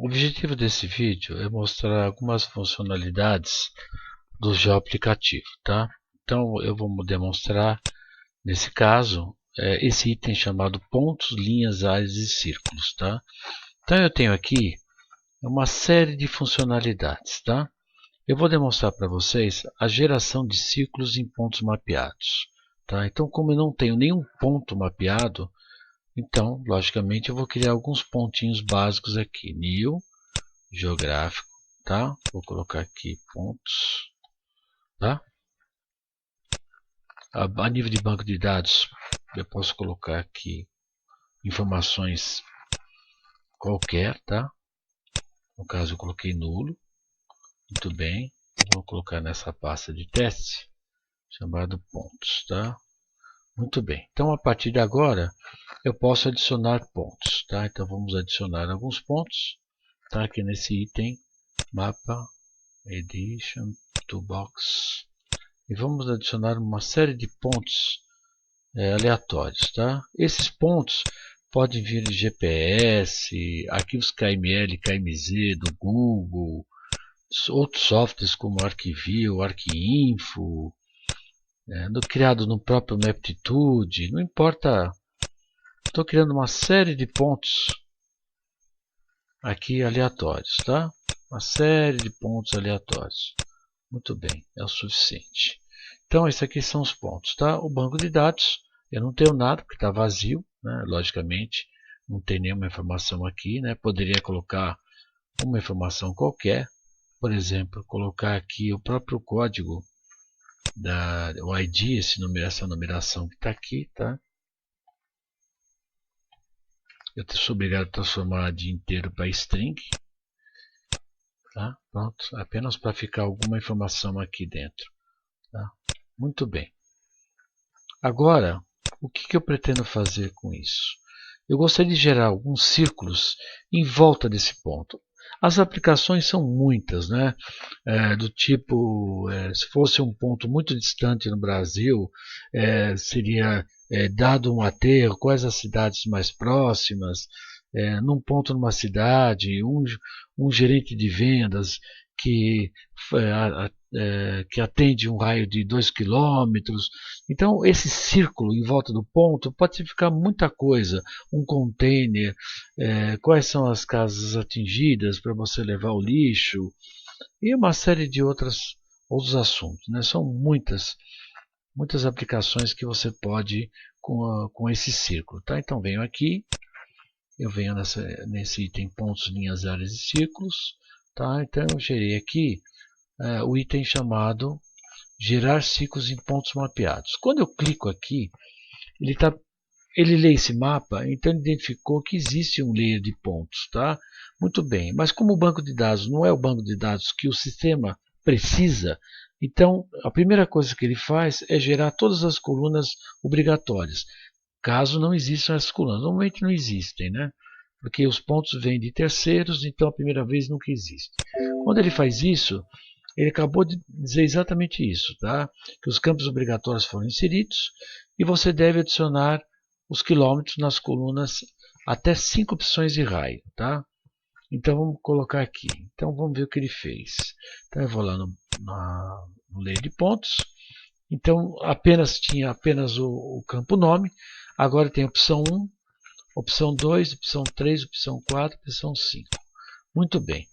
O objetivo desse vídeo é mostrar algumas funcionalidades do geoaplicativo, tá? Então eu vou demonstrar, nesse caso, esse item chamado pontos, linhas, áreas e círculos, tá? Então eu tenho aqui uma série de funcionalidades, tá? Eu vou demonstrar para vocês a geração de círculos em pontos mapeados, tá? Então, como eu não tenho nenhum ponto mapeado, então, logicamente, eu vou criar alguns pontinhos básicos aqui. New, geográfico, tá? Vou colocar aqui pontos, tá? A nível de banco de dados, eu posso colocar aqui informações qualquer, tá? No caso, eu coloquei nulo. Muito bem. Vou colocar nessa pasta de teste, chamado pontos, tá? Muito bem. Então, a partir de agora, eu posso adicionar pontos, tá? Então, vamos adicionar alguns pontos, tá? Aqui nesse item, mapa, edition, toolbox. E vamos adicionar uma série de pontos aleatórios, tá? Esses pontos podem vir de GPS, arquivos KML, KMZ do Google, outros softwares como Arquivio, Arquiinfo, criado no próprio Maptitude, não importa. Estou criando uma série de pontos aqui aleatórios, tá? Uma série de pontos aleatórios. Muito bem, é o suficiente. Então, esses aqui são os pontos, tá? O banco de dados, eu não tenho nada, porque está vazio, né? Logicamente, não tem nenhuma informação aqui, né? Poderia colocar uma informação qualquer, por exemplo, colocar aqui o próprio código, o ID, essa numeração que está aqui, tá? Eu sou obrigado a transformar de inteiro para string, tá? Pronto, apenas para ficar alguma informação aqui dentro, tá? Muito bem. Agora, o que eu pretendo fazer com isso? Eu gostaria de gerar alguns círculos em volta desse ponto. As aplicações são muitas, né? Do tipo, se fosse um ponto muito distante no Brasil, seria dado um aterro, quais as cidades mais próximas, num ponto numa cidade, um gerente de vendas que atende um raio de 2 quilômetros. Então, esse círculo em volta do ponto pode significar muita coisa. Um container, quais são as casas atingidas para você levar o lixo, e uma série de outros assuntos, né? São muitas aplicações que você pode com esse círculo, tá? Então, venho aqui, eu venho nesse item pontos, linhas, áreas e círculos, tá? Então, eu gerei aqui o item chamado gerar ciclos em pontos mapeados. Quando eu clico aqui, ele lê esse mapa, então ele identificou que existe um layer de pontos, tá? Muito bem, mas como o banco de dados não é o banco de dados que o sistema precisa, então a primeira coisa que ele faz é gerar todas as colunas obrigatórias, caso não existam essas colunas. Normalmente não existem, né? Porque os pontos vêm de terceiros, então a primeira vez nunca existe. Quando ele faz isso, ele acabou de dizer exatamente isso, tá? Que os campos obrigatórios foram inseridos e você deve adicionar os quilômetros nas colunas até 5 opções de raio, tá? Então vamos colocar aqui. Então vamos ver o que ele fez. Então eu vou lá no layer de pontos. Então tinha apenas o campo nome. Agora tem opção 1, opção 2, opção 3, opção 4, opção 5. Muito bem.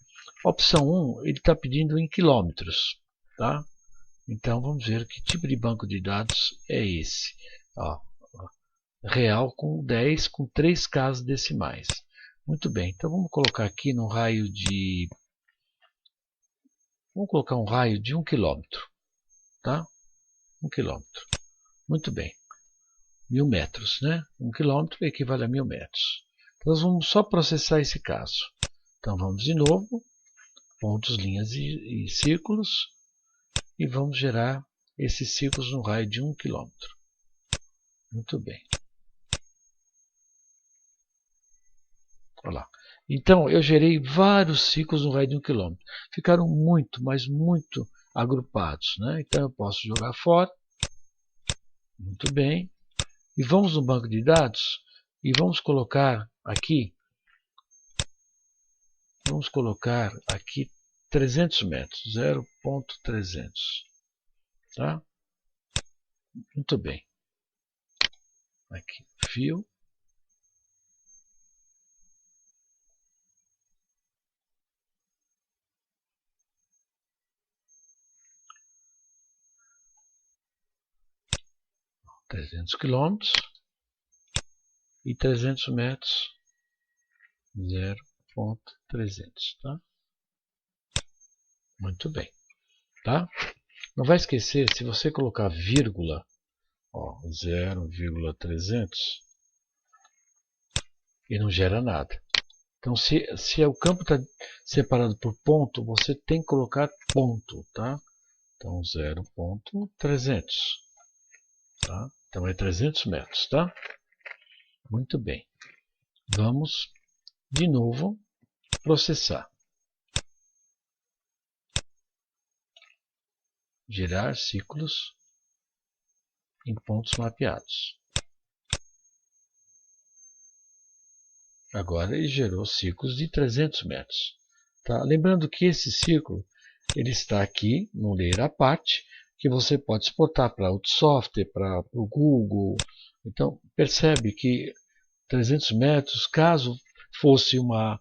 Opção 1, ele está pedindo em quilômetros, tá? Então vamos ver que tipo de banco de dados é esse. Ó, real com 10, com 3 casas decimais. Muito bem, então vamos colocar aqui no raio de... Vamos colocar um raio de 1 quilômetro, tá? 1 quilômetro. Muito bem. 1000 metros, né? 1 quilômetro equivale a 1000 metros. Então nós vamos só processar esse caso. Então vamos de novo, pontos, linhas e círculos, e vamos gerar esses círculos no raio de 1 quilômetro. Muito bem. Olha lá. Então, eu gerei vários ciclos no raio de 1 quilômetro. Ficaram muito, mas muito agrupados, né? Então, eu posso jogar fora. Muito bem. E vamos no banco de dados e vamos colocar aqui Vamos colocar aqui 300 metros, 0,300. Tá? Muito bem. Aqui, fio. $300 quilômetros e 300 metros, 0,300, tá? Muito bem, tá? Não vai esquecer, se você colocar vírgula, ó, 0,300, e não gera nada. Então, se o campo está separado por ponto, você tem que colocar ponto, tá? Então, 0,300, tá? Então, é 300 metros, tá? Muito bem. Vamos, de novo, processar. Gerar ciclos em pontos mapeados. Agora ele gerou ciclos de 300 metros. Tá? Lembrando que esse ciclo ele está aqui no layer à parte, que você pode exportar para outro software, para o Google. Então, percebe que 300 metros, caso fosse uma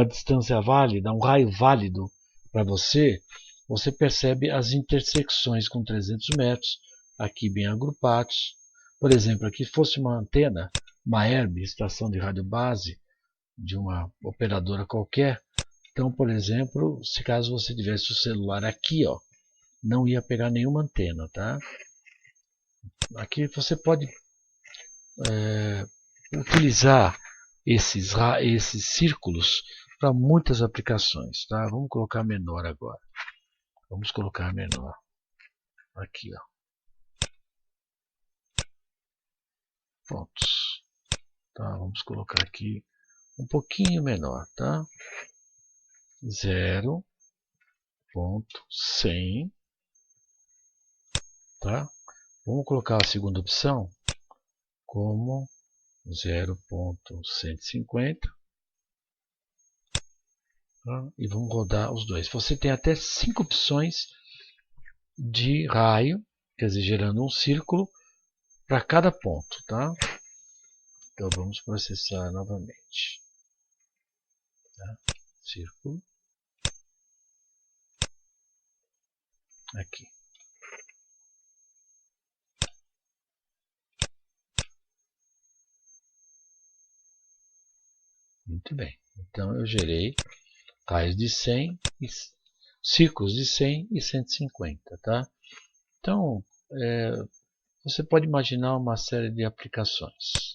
distância válida, um raio válido para você, você percebe as intersecções com 300 metros, aqui bem agrupados. Por exemplo, aqui fosse uma antena, uma ERB, estação de rádio base, de uma operadora qualquer. Então, por exemplo, se caso você tivesse o celular aqui, ó, não ia pegar nenhuma antena, tá? Aqui você pode utilizar esses círculos para muitas aplicações, tá? Vamos colocar menor agora. Vamos colocar menor. Aqui, ó. Pontos. Tá? Vamos colocar aqui um pouquinho menor, tá? 0,100, tá? Vamos colocar a segunda opção como 0,150, tá? E vamos rodar os dois. Você tem até 5 opções de raio, quer dizer, gerando um círculo para cada ponto, tá? Então vamos processar novamente. Tá? Círculo. Aqui. Muito bem. Então eu gerei raios de 100, ciclos de 100 e 150, tá? Então você pode imaginar uma série de aplicações.